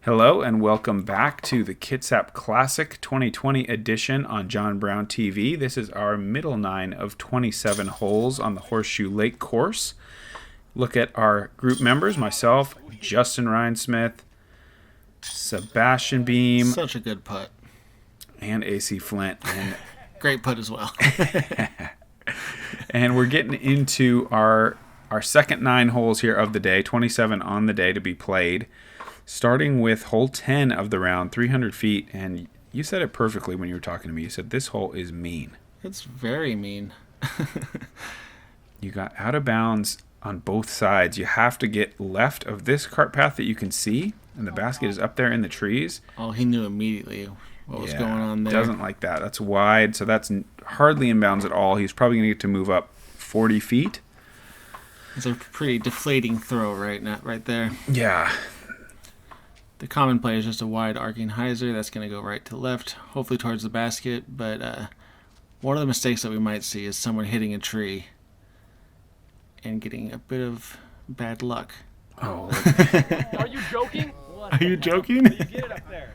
Hello and welcome back to the Kitsap Classic 2020 edition on John Brown TV. This is our middle nine of 27 holes on the Horseshoe Lake course. Look at our group members, myself, Justin Rinesmith, Sebastian Behme, such a good putt, and A.C.Flint. And great putt as well. And we're getting into our second 9 holes here of the day, 27 on the day to be played. Starting with hole 10 of the round, 300 feet, and you said it perfectly when you were talking to me. You said this hole is mean. It's very mean. You got out of bounds on both sides. You have to get left of this cart path that you can see, and the basket is up there in the trees. Oh, he knew immediately what was going on there. Doesn't like that. That's wide, so that's hardly in bounds at all. He's probably going to get to move up 40 feet. It's a pretty deflating throw right there. Yeah. The common play is just a wide arcing hyzer. That's going to go right to left, hopefully towards the basket. But one of the mistakes that we might see is someone hitting a tree and getting a bit of bad luck. Oh. Are you joking? Are you joking? You get it up there.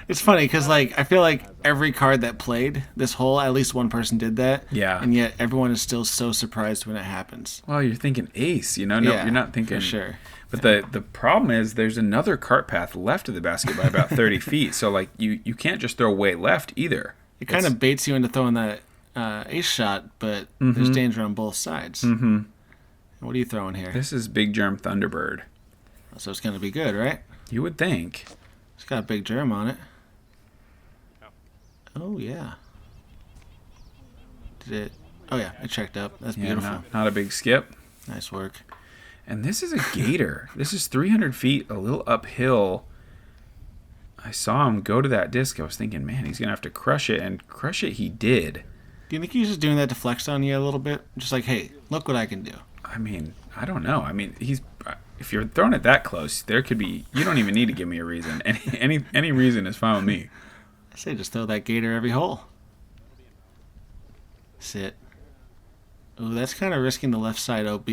It's funny because I feel like every card that played this hole, at least one person did that. Yeah. And yet everyone is still so surprised when it happens. Well, you're thinking ace, No, you're not thinking. For sure. But the problem is there's another cart path left of the basket by about 30 feet. So, you can't just throw way left either. It kind of baits you into throwing that ace shot, but there's danger on both sides. Mm-hmm. What are you throwing here? This is Big Germ Thunderbird. So it's going to be good, right? You would think. It's got a big germ on it. Oh, yeah. Did it? Oh, yeah. It checked up. That's beautiful. Not a big skip. Nice work. And this is a gator. This is 300 feet, a little uphill. I saw him go to that disc. I was thinking, man, he's going to have to crush it. And crush it he did. Do you think he's just doing that to flex on you a little bit? Just like, hey, look what I can do. I mean, I don't know. I mean, if you're throwing it that close, there could be, you don't even need to give me a reason. Any reason is fine with me. I say just throw that gator every hole. Sit. Ooh, that's kind of risking the left side OB.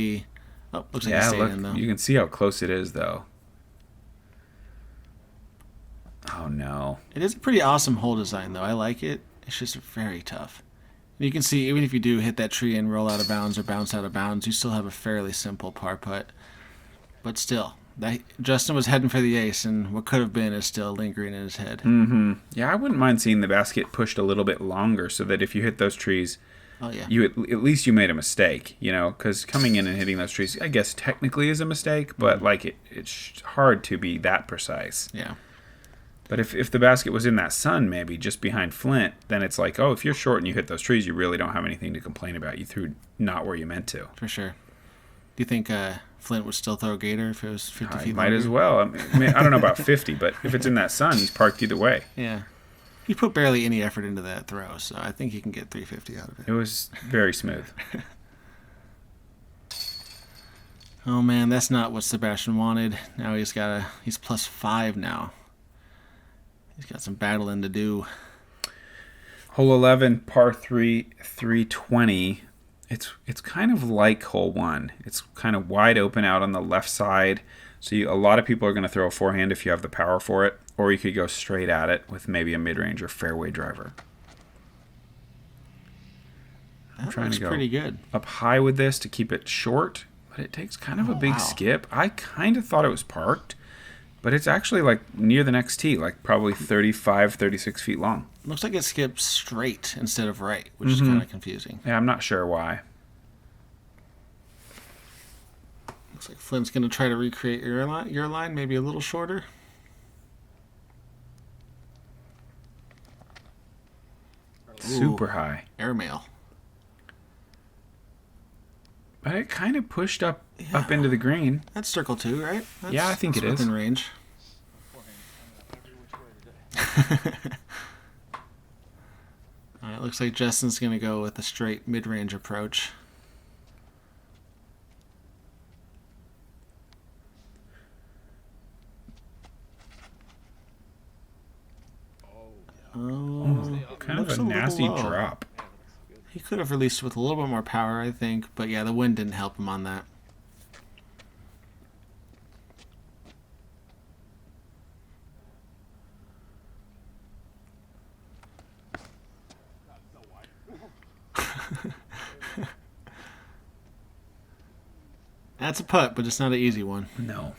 Oh, looks like it's staying in, though. You can see how close it is, though. Oh, no. It is a pretty awesome hole design, though. I like it. It's just very tough. And you can see, even if you do hit that tree and roll out of bounds or bounce out of bounds, you still have a fairly simple par putt. But still, Justin was heading for the ace, and what could have been is still lingering in his head. Mm-hmm. Yeah, I wouldn't mind seeing the basket pushed a little bit longer so that if you hit those trees, oh yeah, you at least you made a mistake, because coming in and hitting those trees, I guess technically is a mistake, but it's hard to be that precise. Yeah. But if the basket was in that sun, maybe just behind Flint, then it's like, oh, if you're short and you hit those trees, you really don't have anything to complain about. You threw not where you meant to. For sure. Do you think Flint would still throw a gator if it was 50 feet might longer? as well. I mean, I don't know about 50, but if it's in that sun, he's parked either way. Yeah. He put barely any effort into that throw, so I think he can get 350 out of it. It was very smooth. Oh, man, that's not what Sebastian wanted. Now he's +5 now. He's got some battling to do. Hole 11, par 3, 320. It's kind of like hole 1. It's kind of wide open out on the left side. So a lot of people are going to throw a forehand if you have the power for it. Or you could go straight at it with maybe a mid-range or fairway driver. I'm trying to go pretty good up high with this to keep it short. But it takes kind of a big skip. I kind of thought it was parked. But it's actually near the next tee, probably 35, 36 feet long. Looks like it skips straight instead of right, which is kind of confusing. Yeah, I'm not sure why. Looks like Flint's going to try to recreate your line, maybe a little shorter. Super high. Airmail. But it kind of pushed up into the green. That's circle 2, right? I think it is. Within range. All right, looks like Justin's going to go with a straight mid-range approach. Oh, kind of a nasty drop. He could have released with a little bit more power, I think. But yeah, the wind didn't help him on that. That's a putt, but it's not an easy one. No.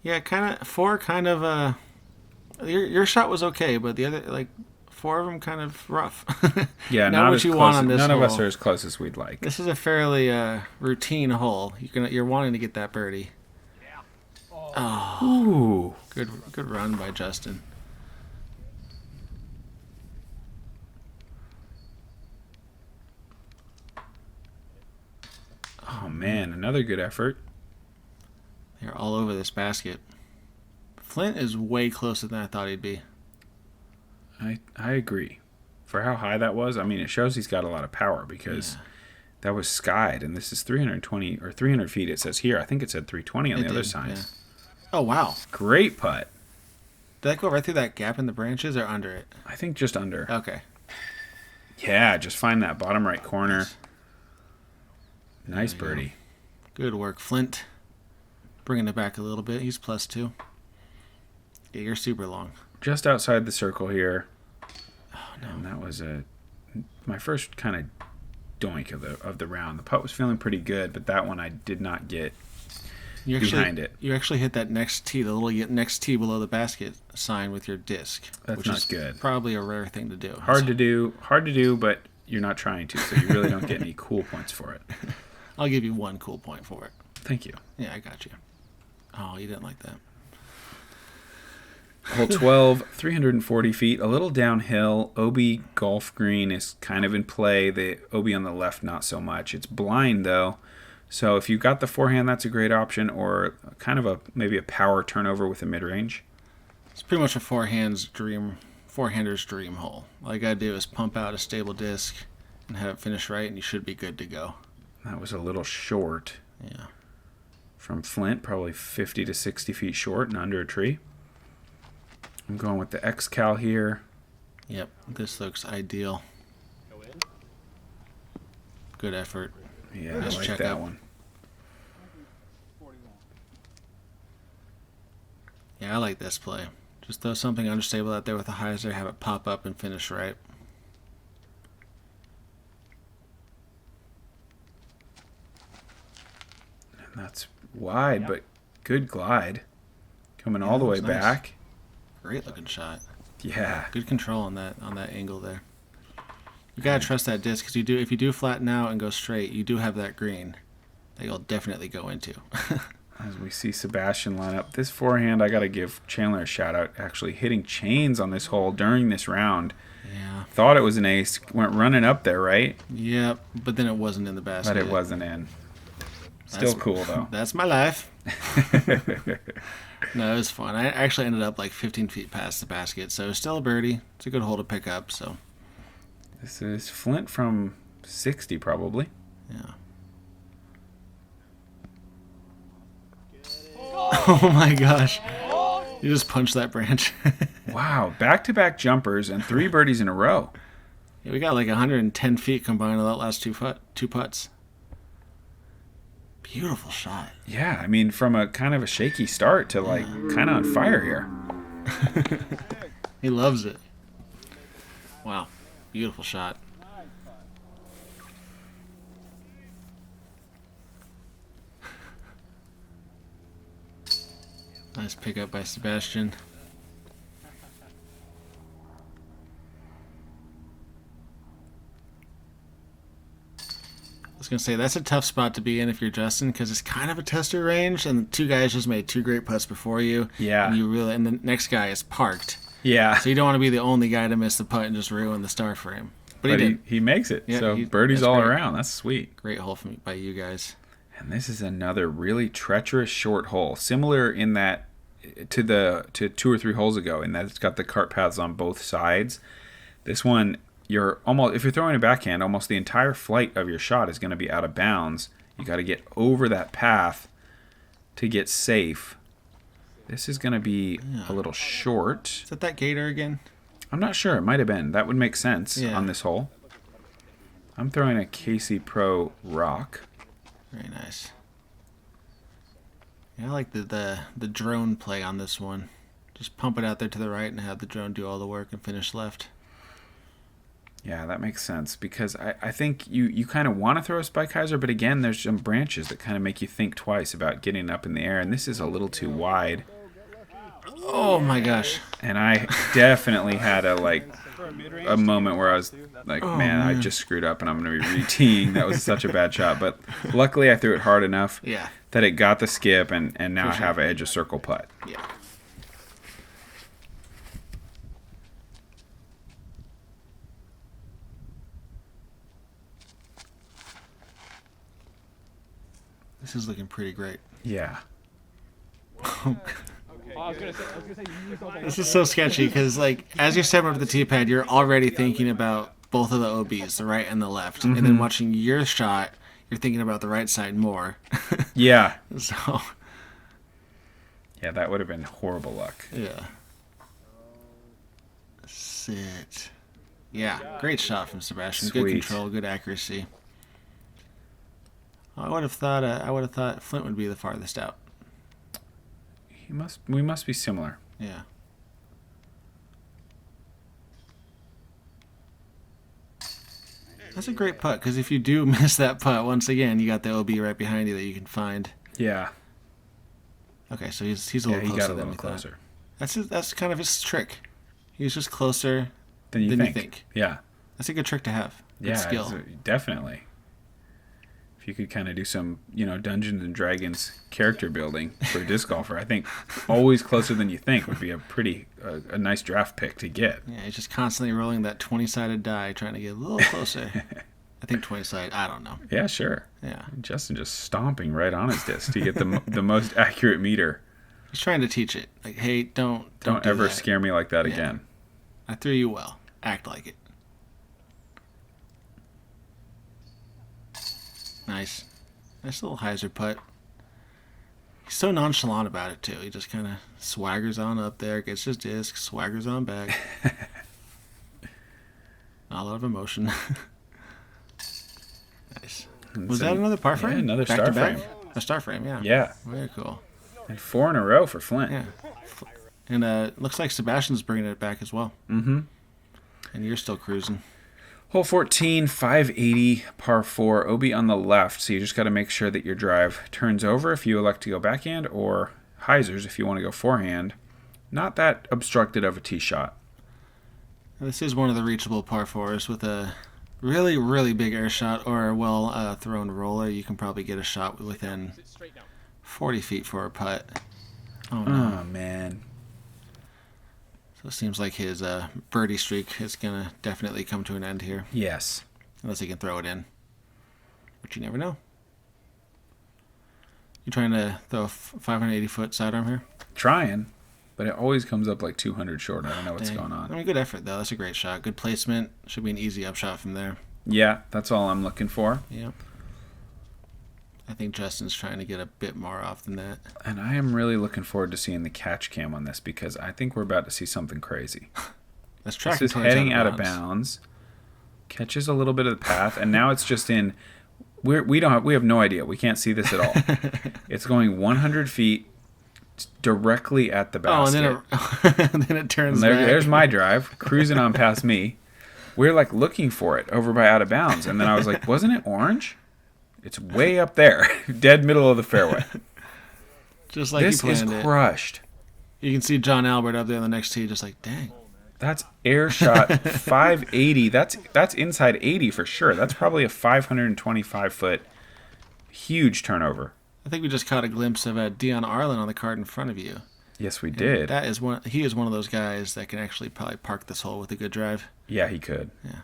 Yeah, kind of. Your shot was okay, but the other, like, 4 of them kind of rough. Yeah, not not what as you close. want on this None hole. of us are as close as we'd like. This is a fairly routine hole. You're wanting to get that birdie. Oh, Ooh. good run by Justin. Oh man, another good effort. They're all over this basket. Flint is way closer than I thought he'd be. I agree. For how high that was, I mean, it shows he's got a lot of power because that was skied, and this is 320 or 300 feet. It says here. I think it said 320 on the other sign. Yeah. Oh wow! Great putt. Did that go right through that gap in the branches or under it? I think just under. Okay. Yeah, just find that bottom right corner. Nice There you birdie. Good work, Flint. Bringing it back a little bit. He's +2. Yeah, you're super long. Just outside the circle here. Oh no! And that was my first kind of doink of the round. The putt was feeling pretty good, but that one I did not get behind it. You actually hit that next tee, the little next tee below the basket sign with your disc. That's which not is good. Probably a rare thing to do. Hard to do, but you're not trying to, so you really don't get any cool points for it. I'll give you 1 cool point for it. Thank you. Yeah, I got you. Oh, you didn't like that. Hole 12, 340 feet, a little downhill. OB golf green is kind of in play. The OB on the left, not so much. It's blind, though. So if you got the forehand, that's a great option, or kind of maybe a power turnover with a mid-range. It's pretty much a forehander's dream hole. All you got to do is pump out a stable disc and have it finish right, and you should be good to go. That was a little short. Yeah. From Flint, probably 50 to 60 feet short and under a tree. I'm going with the X-Cal here. Yep, this looks ideal. Go in. Good effort. Yeah, Nice I like check that up. one. Yeah, I like this play. Just throw something unstable out there with a hyzer, have it pop up and finish right. And that's wide, Yep. but good glide. Coming Yeah, all the that way was nice. back. Great looking shot. Yeah. Good control on that angle there. You gotta trust that disc because if you do flatten out and go straight, you do have that green that you'll definitely go into. As we see Sebastian line up. This forehand, I got to give Chandler a shout out. Actually hitting chains on this hole during this round. Yeah. Thought it was an ace. Went running up there, right? Yep, but then it wasn't in the basket. But it wasn't in. Still cool, though. That's my life. No, it was fun. I actually ended up like 15 feet past the basket, so it's still a birdie. It's a good hole to pick up, so. This is Flint from 60, probably. Yeah. Oh my gosh. You just punched that branch. Wow. Back-to-back jumpers and 3 birdies in a row. Yeah, we got like 110 feet combined on that last two putts. Beautiful shot. Yeah, I mean, from a kind of a shaky start to like kind of on fire here. He loves it. Wow. Beautiful shot. Nice pickup by Sebastian. I was going to say, that's a tough spot to be in if you're Justin, because it's kind of a tester range, and the 2 guys just made 2 great putts before you. Yeah. And the next guy is parked. Yeah. So you don't want to be the only guy to miss the putt and just ruin the star for him. But he did. He makes it. Yeah, so he- birdies that's all great. around. That's sweet. Great hole by you guys. And this is another really treacherous short hole, similar in that to 2 or 3 holes ago, in that it's got the cart paths on both sides. This one, if you're throwing a backhand, almost the entire flight of your shot is going to be out of bounds. You got to get over that path to get safe. This is going to be a little short. Is that gator again? I'm not sure. It might have been. That would make sense Yeah. on this hole. I'm throwing a KC Pro Rock. Very nice. Yeah, I like the drone play on this one. Just pump it out there to the right and have the drone do all the work and finish left. Yeah, that makes sense because I think you kind of want to throw a spike hyzer, but again, there's some branches that kind of make you think twice about getting up in the air, and this is a little too wide. Oh my gosh. And I definitely had a moment where I was like, man, I man. just screwed up and I'm going to be re-teeing. That was such a bad shot. But luckily I threw it hard enough Yeah. that it got the skip, and now I sure. have an edge of circle putt. Yeah. This is looking pretty great. Yeah. Oh, I was gonna say you used all that. This is so sketchy because, like, as you're stepping up to the tee pad, you're already thinking about both of the OBs, the right and the left. And then watching your shot, you're thinking about the right side more. Yeah. So, Yeah, that would have been horrible luck. yeah. Sit. Yeah, great shot from Sebastian. Good Sweet. control, good accuracy. I would have thought Flint would be the farthest out. We must be similar. Yeah. That's a great putt because if you do miss that putt, once again, you got the OB right behind you that you can find. Yeah. Okay, so he's a Yeah, little he closer got a than little we thought. closer That's kind of his trick. He's just closer than you than think. you think. Yeah. That's a good trick to have. Good Yeah, skill. definitely. If you could kind of do some, Dungeons and Dragons character building for a disc golfer, I think always closer than you think would be a nice draft pick to get. Yeah, he's just constantly rolling that 20-sided die, trying to get a little closer. I think 20-sided. I don't know. Yeah, sure. Yeah, Justin just stomping right on his disc to get the most accurate meter. he's trying to teach it. Like, hey, don't Don't do ever that. scare me like that Yeah. again. I threw you well. Act like it. Nice. Nice little hyzer putt. He's so nonchalant about it, too. He just kind of swaggers on up there, gets his disc, swaggers on back. Not a lot of emotion. Nice. And Was so- that another par yeah, frame? another Back star to back? frame. A star frame, yeah. Yeah. Very cool. And 4 in a row for Flint. Yeah. And looks like Sebastian's bringing it back as well. Mm-hmm. And you're still cruising. Hole 14, 580, par 4, OB on the left. So you just got to make sure that your drive turns over if you elect to go backhand, or hyzers if you want to go forehand. Not that obstructed of a tee shot. This is one of the reachable par fours with a really, really big air shot or a well thrown roller. You can probably get a shot within 40 feet for a putt. Oh, no. Oh, man. So it seems like his birdie streak is going to definitely come to an end here. Yes. Unless he can throw it in. But you never know. You trying to throw a 580-foot sidearm here? Trying, but it always comes up like 200 short. I don't know what's Dang. going on. I mean, good effort, though. That's a great shot. Good placement. Should be an easy upshot from there. Yeah, that's all I'm looking for. Yep. I think Justin's trying to get a bit more off than that. And I am really looking forward to seeing the catch cam on this because I think we're about to see something crazy. That's tracking This is towards heading out of bounds, catches a little bit of the path, and now it's just in. We have no idea. We can't see this at all. It's going 100 feet directly at the Oh, and basket. then it turns And there, back. there's my drive cruising on past me. We're like looking for it over by out of bounds, and then I was like, wasn't it orange? It's way up there, dead middle of the fairway. Just like This you is planned it. crushed. You can see John Albert up there on the next tee, just like, dang. That's air shot 580. That's inside 80 for sure. That's probably a 525 foot huge turnover. I think we just caught a glimpse of Dion Arlen on the card in front of you. Yes, we And did. That is one. He is one of those guys that can actually probably park this hole with a good drive. Yeah, he could. Yeah,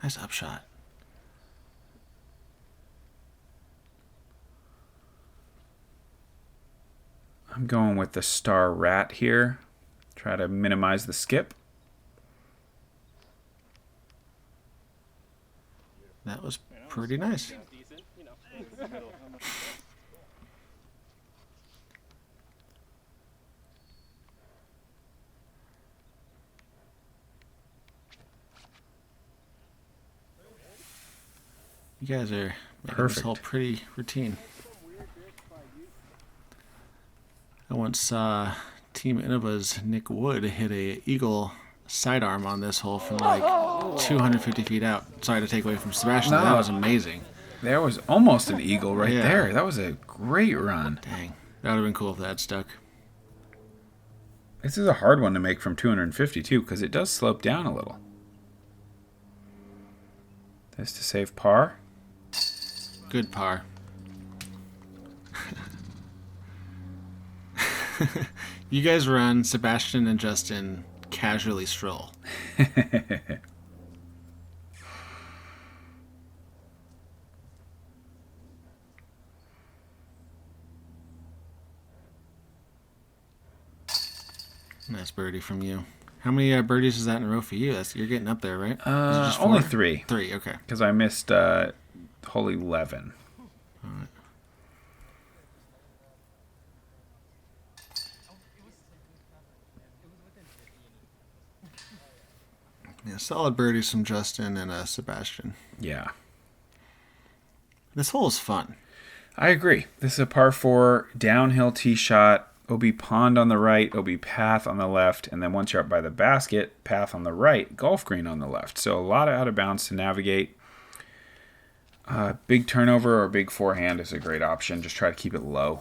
nice upshot. I'm going with the star rat here. Try to minimize the skip. That was pretty nice. Decent, you know. You guys are making Perfect. this hole pretty routine. I once saw Team Innova's Nick Wood hit a eagle sidearm on this hole from like 250 feet out. Sorry to take away from Sebastian. No. That was amazing. There was almost an eagle right Yeah. there. That was a great run. Dang. That would have been cool if that had stuck. This is a hard one to make from 250 too, because it does slope down a little. This to save par. Good par. You guys run, Sebastian and Justin casually stroll. Nice birdie from you. How many birdies is that in a row for you? You're getting up there, right? Is it just Only four? 3. 3, okay. Because I missed hole 11. All right. Yeah, solid birdies from Justin and Sebastian. Yeah. This hole is fun. I agree. This is a par 4 downhill tee shot. OB pond on the right, OB path on the left, and then once you're up by the basket, path on the right, golf green on the left. So a lot of out of bounds to navigate. Big turnover or big forehand is a great option. Just try to keep it low.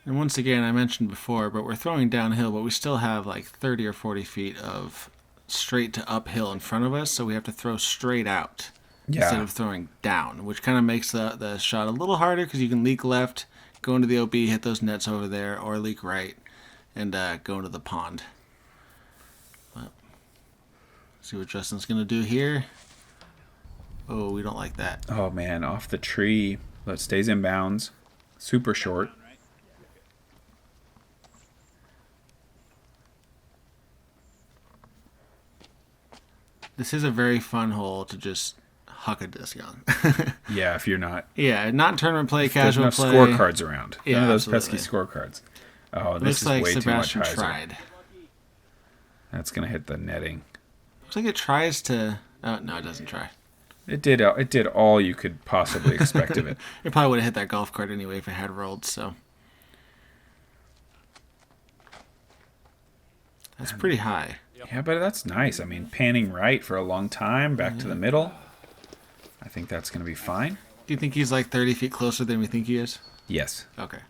And once again, I mentioned before, but we're throwing downhill, but we still have like 30 or 40 feet of straight to uphill in front of us, so we have to throw straight out instead of throwing down, which kind of makes the shot a little harder because you can leak left, go into the OB, hit those nets over there, or leak right and go into the pond. But, see what Justin's going to do here. Oh, we don't like that. Oh, man, off the tree. But it stays in bounds. Super short. This is a very fun hole to just huck a disc on. Yeah, if you're not. Yeah, not tournament play, There's casual no play. scorecards around. Yeah, None of those absolutely. pesky scorecards. Oh, It this looks is like way Sebastian too much hyzer. tried. That's going to hit the netting. Looks like it tries to... Oh, no, it doesn't try. It did all you could possibly expect of it. It probably would have hit that golf cart anyway if it had rolled, so... That's pretty high. Yeah, but that's nice. I mean, panning right for a long time, back to the middle. I think that's going to be fine. Do you think he's like 30 feet closer than we think he is? Yes. Okay.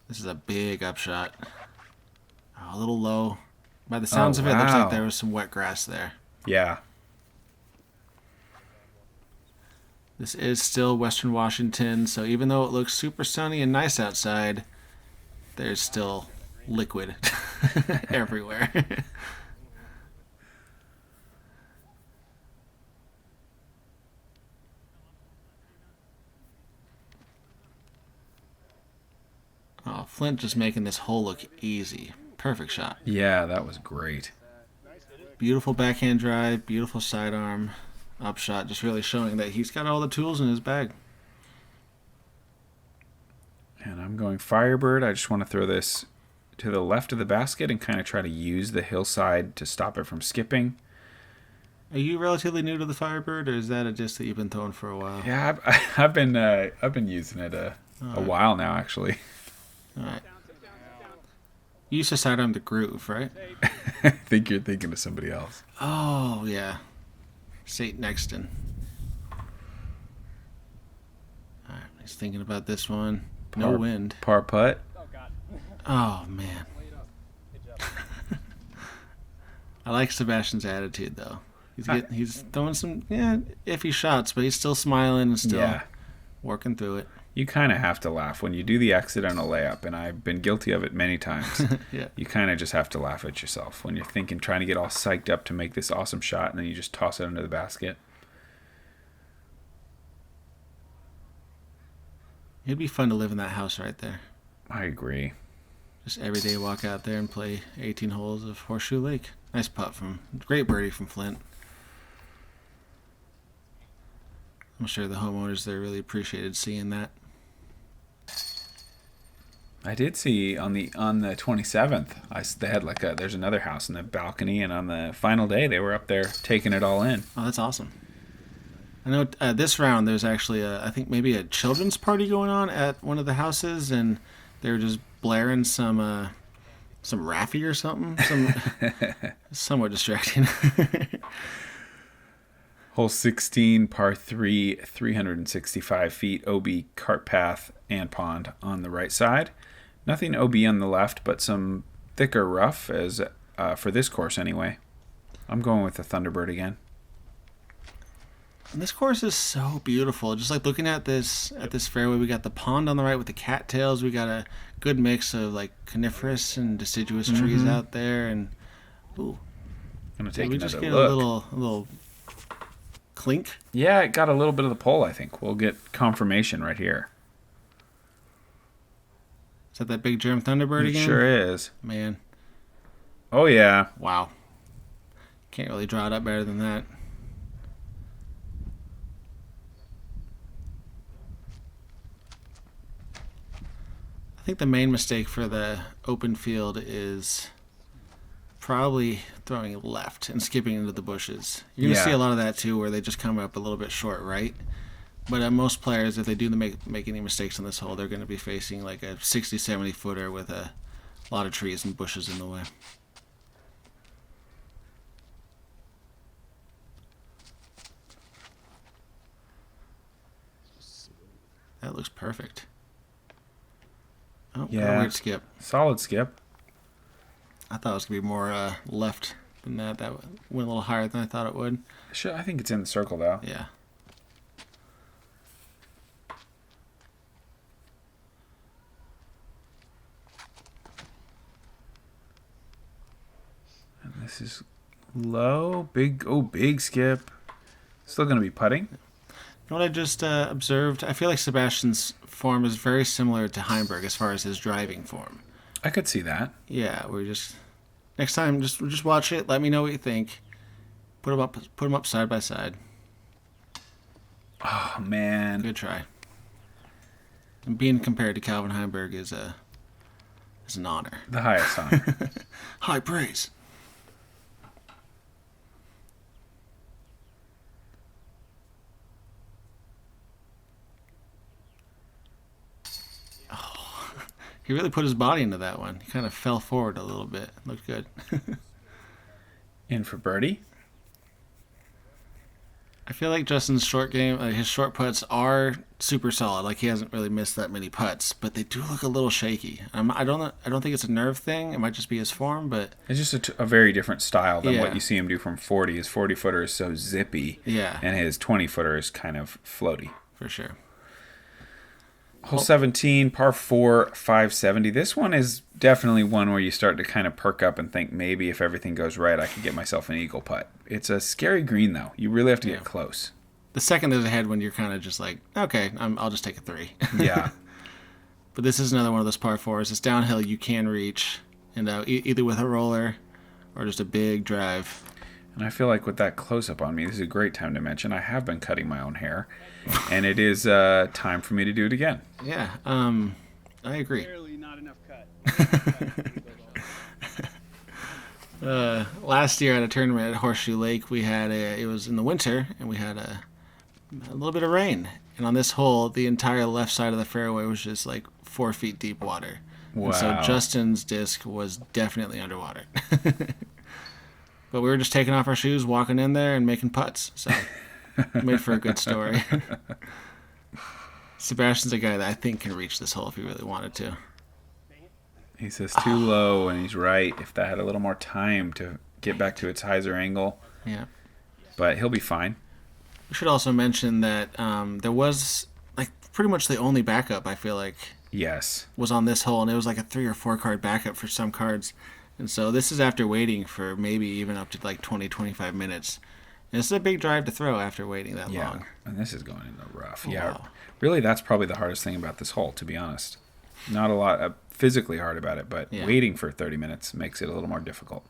This is a big upshot. Oh, a little low. By the sounds of it, it looks wow. like there was some wet grass there. Yeah. This is still Western Washington, so even though it looks super sunny and nice outside, there's still liquid everywhere. Oh, Flint just making this hole look easy. Perfect shot. Yeah, that was great. Beautiful backhand drive, beautiful sidearm, upshot, just really showing that he's got all the tools in his bag. And I'm going Firebird. I just want to throw this to the left of the basket and kind of try to use the hillside to stop it from skipping. Are you relatively new to the Firebird, or is that a disc that you've been throwing for a while? Yeah, I've been using it a while now, actually. All right. You used to sidearm the Groove, right? I think you're thinking of somebody else. Oh, yeah. St. Nexton. All right, he's thinking about this one. No wind. Par putt. Oh, man. I like Sebastian's attitude, though. He's throwing some iffy shots, but he's still smiling and still working through it. You kind of have to laugh when you do the accidental layup, and I've been guilty of it many times. Yeah. You kind of just have to laugh at yourself when you're trying to get all psyched up to make this awesome shot, and then you just toss it under the basket. It'd be fun to live in that house right there. I agree. Just every day walk out there and play 18 holes of Horseshoe Lake. Nice putt great birdie from Flint. I'm sure the homeowners there really appreciated seeing that. I did see on the 27th, they had there's another house in the balcony, and on the final day they were up there taking it all in. Oh, that's awesome. I know this round there's actually I think maybe a children's party going on at one of the houses, and they were just blaring some some Raffy or something. Somewhat distracting. Hole 16, par 3, 365 feet, OB, cart path, and pond on the right side. Nothing OB on the left, but some thicker rough, as for this course anyway. I'm going with the Thunderbird again. And this course is so beautiful. Just like looking at this fairway, we got the pond on the right with the cattails. We got a good mix of like coniferous and deciduous trees out there, and Gonna take we another just get look. a little clink. Yeah, it got a little bit of the pole, I think. We'll get confirmation right here. Is that big German Thunderbird It again? sure is. Man, Oh, yeah. wow. Can't really draw it up better than that. I think the main mistake for the open field is probably throwing left and skipping into the bushes. You're going to see a lot of that too, where they just come up a little bit short right. But most players, if they do make any mistakes on this hole, they're going to be facing like a 60, 70 footer with a lot of trees and bushes in the way. That looks perfect. Oh, got a weird skip. Solid skip. I thought it was going to be more left than that. That went a little higher than I thought it would. I think it's in the circle, though. Yeah. And this is low. Big skip. Still going to be putting. You know what I just observed? I feel like Sebastian's form is very similar to Heimberg as far as his driving form. I could see that. Yeah, next time just watch it. Let me know what you think. Put them up side by side. Oh, man. Good try. And being compared to Calvin Heimberg is an honor. The highest honor. High praise. He really put his body into that one. He kind of fell forward a little bit. Looked good. In for birdie. I feel like Justin's short game, his short putts are super solid. Like he hasn't really missed that many putts, but they do look a little shaky. I don't think it's a nerve thing. It might just be his form, but It's just a very different style than Yeah. what you see him do from 40. His 40-footer is so zippy, yeah, and his 20-footer is kind of floaty. for sure. Hole 17, par 4, 570. This one is definitely one where you start to kind of perk up and think maybe if everything goes right, I could get myself an eagle putt. It's a scary green, though. You really have to get close. The second there's a headwind, you're kind of just like, okay, I'll just take a 3. Yeah. But this is another one of those par 4s. It's downhill you can reach, and either with a roller or just a big drive. And I feel like with that close-up on me, this is a great time to mention I have been cutting my own hair, and it is time for me to do it again. Yeah, I agree. Barely not enough cut. Last year at a tournament at Horseshoe Lake, it was in the winter, and we had a little bit of rain. And on this hole, the entire left side of the fairway was just like 4 feet deep water. Wow. And so Justin's disc was definitely underwater. But we were just taking off our shoes, walking in there, and making putts. So it made for a good story. Sebastian's a guy that I think can reach this hole if he really wanted to. He says too low, and he's right. If that had a little more time to get back to its hyzer angle. Yeah. But he'll be fine. We should also mention that there was like pretty much the only backup, I feel like, Yes. was on this hole, and it was like a 3 or 4 card backup for some cards. And so this is after waiting for maybe even up to like 20, 25 minutes. And this is a big drive to throw after waiting that Yeah. long. And this is going in the rough. Oh, Yeah. wow. Really, that's probably the hardest thing about this hole, to be honest. Not a lot physically hard about it, but Yeah. waiting for 30 minutes makes it a little more difficult.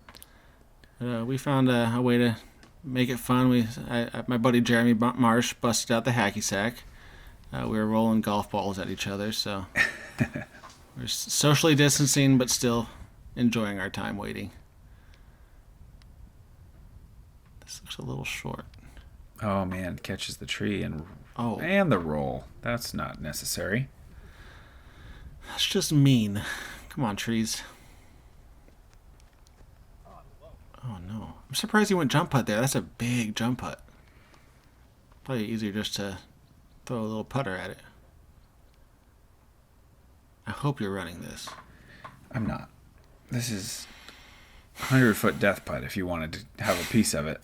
We found a way to make it fun. My buddy Jeremy Marsh busted out the hacky sack. We were rolling golf balls at each other, so we're socially distancing, but still enjoying our time waiting. This looks a little short. Oh, man. Catches the tree and Oh, the roll. That's not necessary. that's just mean. Come on, trees. I'm surprised he went jump putt there. That's a big jump putt. Probably easier just to throw a little putter at it. I hope you're running this. I'm not. This is 100-foot death putt if you wanted to have a piece of it.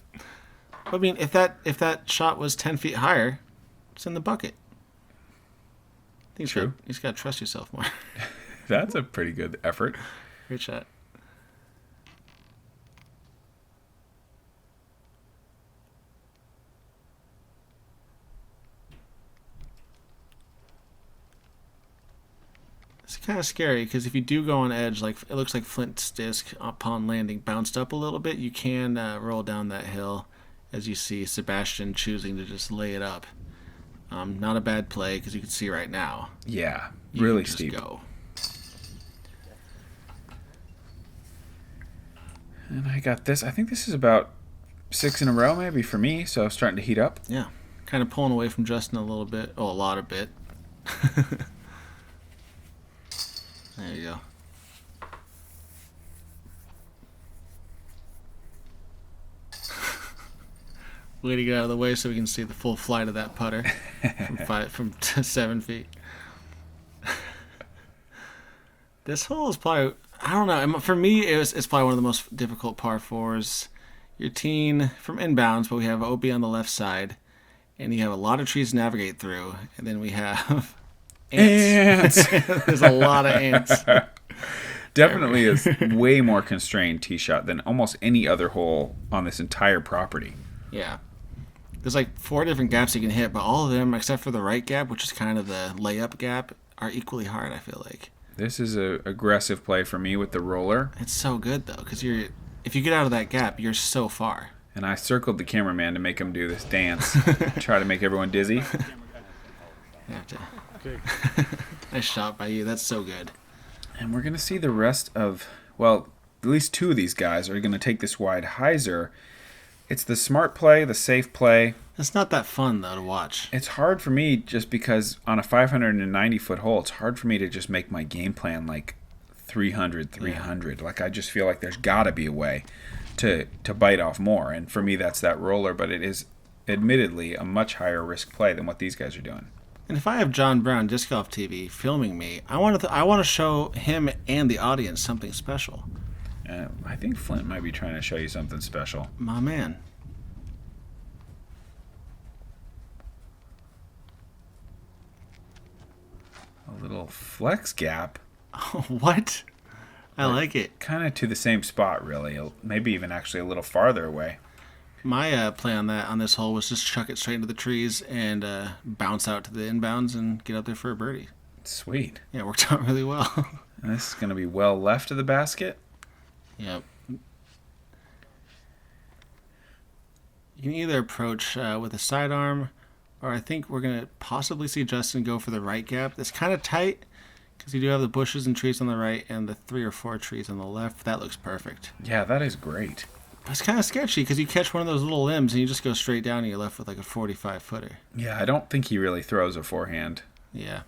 I mean, if that shot was 10 feet higher, it's in the bucket. True. You just got to trust yourself more. That's a pretty good effort. Great shot. It's kind of scary because if you do go on edge, like it looks like Flint's disc upon landing bounced up a little bit, you can roll down that hill, as you see Sebastian choosing to just lay it up. Not a bad play because you can see right now. Yeah, You really can just steep. Go. And I got this. I think this is about 6 in a row maybe for me, so I'm starting to heat up. Yeah, kind of pulling away from Justin a little bit. Oh, a lot of bit. There you go. Way to get out of the way so we can see the full flight of that putter from 7 feet. This hole is probably, I don't know. For me, it's probably one of the most difficult par fours. Your teen from inbounds, but we have OB on the left side, and you have a lot of trees to navigate through, and then we have ants. There's a lot of ants. Definitely is way more constrained tee shot than almost any other hole on this entire property. Yeah. There's like 4 different gaps you can hit, but all of them, except for the right gap, which is kind of the layup gap, are equally hard, I feel like. This is a aggressive play for me with the roller. It's so good, though, because if you get out of that gap, you're so far. And I circled the cameraman to make him do this dance. Try to make everyone dizzy. You have to. Okay. Nice shot by you. That's so good. And we're going to see the rest of, well, at least 2 of these guys are going to take this wide hyzer. It's the smart play, the safe play. It's not that fun, though, to watch. It's hard for me just because on a 590-foot hole, it's hard for me to just make my game plan like 300. Yeah. Like I just feel like there's got to be a way to bite off more. And for me, that's that roller. But it is admittedly a much higher risk play than what these guys are doing. And if I have John Brown Disc Golf TV filming me, I want to show him and the audience something special. I think Flint might be trying to show you something special. My man. A little flex gap. Oh, what? I like it. Kind of to the same spot, really. Maybe even actually a little farther away. My play on this hole was just chuck it straight into the trees and bounce out to the inbounds and get out there for a birdie. Sweet. Yeah, it worked out really well. And this is going to be well left of the basket. Yep. You can either approach with a sidearm, or I think we're going to possibly see Justin go for the right gap. That's kind of tight because you do have the bushes and trees on the right and the 3 or 4 trees on the left. That looks perfect. Yeah, that is great. It's kind of sketchy because you catch one of those little limbs and you just go straight down and you're left with like a 45-footer. Yeah, I don't think he really throws a forehand. Yeah.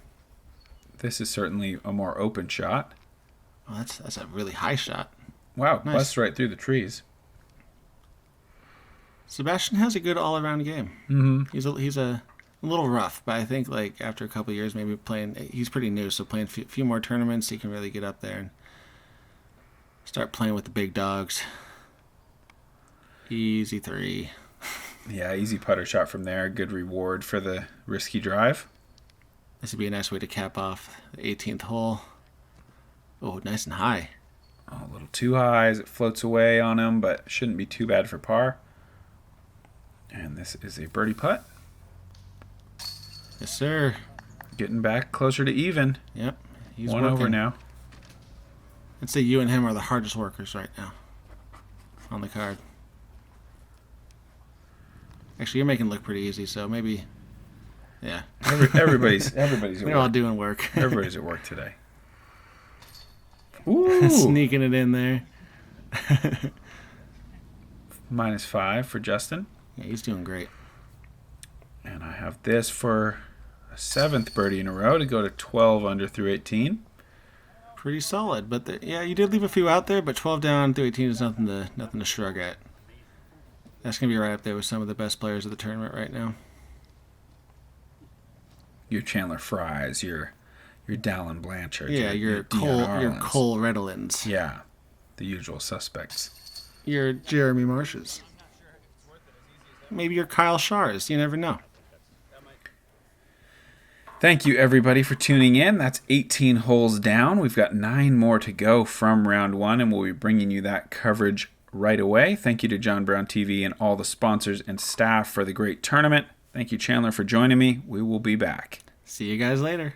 This is certainly a more open shot. Oh, that's a really high shot. Wow, Nice. busts right through the trees. Sebastian has a good all-around game. Mm-hmm. He's a little rough, but I think like after a couple of years, maybe he's pretty new, so playing a few more tournaments, he can really get up there and start playing with the big dogs. Easy 3. Yeah, easy putter shot from there. Good reward for the risky drive. This would be a nice way to cap off the 18th hole. Oh, nice and high. Oh, a little too high as it floats away on him, but shouldn't be too bad for par. And this is a birdie putt. Yes, sir. Getting back closer to even. Yep. He's One working. over now. I'd say you and him are the hardest workers right now on the card. Actually, you're making it look pretty easy, so maybe, yeah. Everybody's at They're all work. doing work. Everybody's at work today. Ooh. Sneaking it in there. -5 for Justin. Yeah, he's doing great. And I have this for a 7th birdie in a row to go to 12 under through 18. Pretty solid, but yeah, you did leave a few out there, but 12 down through 18 is nothing to shrug at. That's going to be right up there with some of the best players of the tournament right now. Your Chandler Fries, your Dallin Blanchard. Yeah, your Cole Redolins. Yeah, the usual suspects. Your Jeremy Marshes. Maybe your Kyle Shars. You never know. Thank you, everybody, for tuning in. That's 18 holes down. We've got 9 more to go from round 1, and we'll be bringing you that coverage right away. Thank you to John Brown TV and all the sponsors and staff for the great tournament. Thank you, Chandler, for joining me. We will be back. See you guys later.